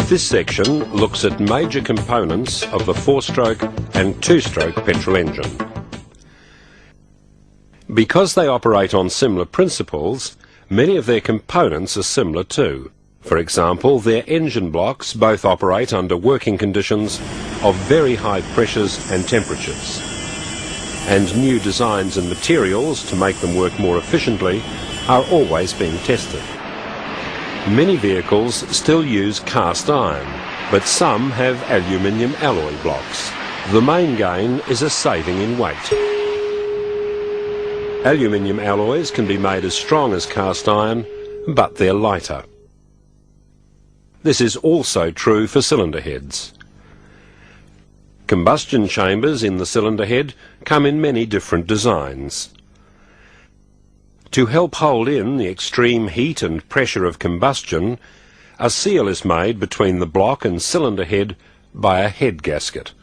This section looks at major components of the 4-stroke and 2-stroke petrol engine. Because they operate on similar principles, many of their components are similar too. For example, their engine blocks both operate under working conditions of very high pressures and temperatures. And new designs and materials to make them work more efficiently are always being tested. Many vehicles still use cast iron, but some have aluminium alloy blocks. The main gain is a saving in weight. Aluminium alloys can be made as strong as cast iron, but they're lighter. This is also true for cylinder heads. Combustion chambers in the cylinder head come in many different designs. To help hold in the extreme heat and pressure of combustion, a seal is made between the block and cylinder head by a head gasket.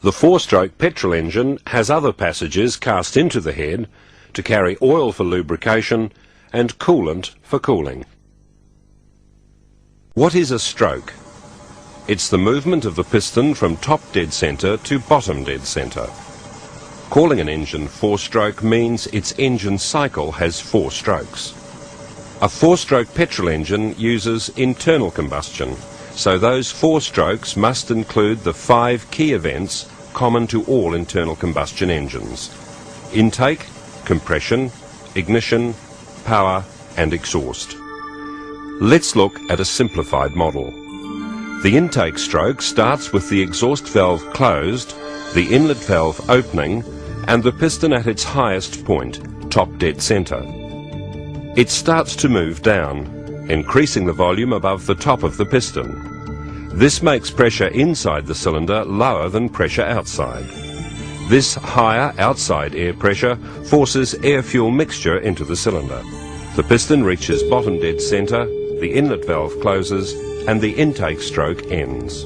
The 4-stroke petrol engine has other passages cast into the head to carry oil for lubrication and coolant for cooling. What is a stroke? It's the movement of the piston from top dead centre to bottom dead centre. Calling an engine 4-stroke means its engine cycle has 4 strokes. A 4-stroke petrol engine uses internal combustion, so those 4 strokes must include the 5 key events common to all internal combustion engines: intake, compression, ignition, power and exhaust. Let's look at a simplified model. The intake stroke starts with the exhaust valve closed, the inlet valve opening, and the piston at its highest point, top dead centre. It starts to move down, increasing the volume above the top of the piston. This makes pressure inside the cylinder lower than pressure outside. This higher outside air pressure forces air-fuel mixture into the cylinder. The piston reaches bottom dead centre, the inlet valve closes, and the intake stroke ends.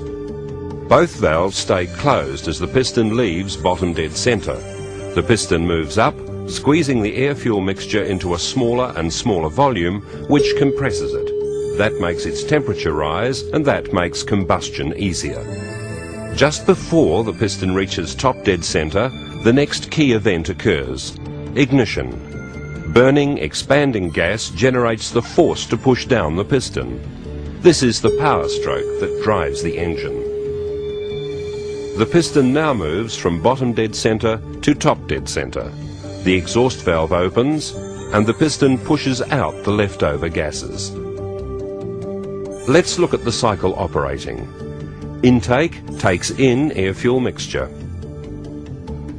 Both valves stay closed as the piston leaves bottom dead centre. The piston moves up, squeezing the air-fuel mixture into a smaller and smaller volume, which compresses it. That makes its temperature rise, and that makes combustion easier. Just before the piston reaches top dead centre, the next key event occurs: ignition. Burning, expanding gas generates the force to push down the piston. This is the power stroke that drives the engine. The piston now moves from bottom dead centre to top dead centre. The exhaust valve opens and the piston pushes out the leftover gases. Let's look at the cycle operating. Intake takes in air-fuel mixture.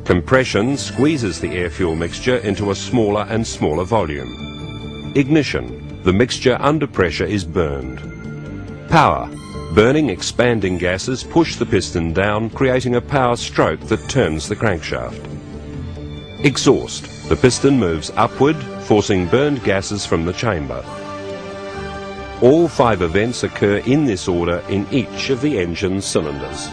Compression squeezes the air-fuel mixture into a smaller and smaller volume. Ignition, the mixture under pressure is burned. Power. Burning, expanding gases push the piston down, creating a power stroke that turns the crankshaft. Exhaust. The piston moves upward, forcing burned gases from the chamber. All 5 events occur in this order in each of the engine's cylinders.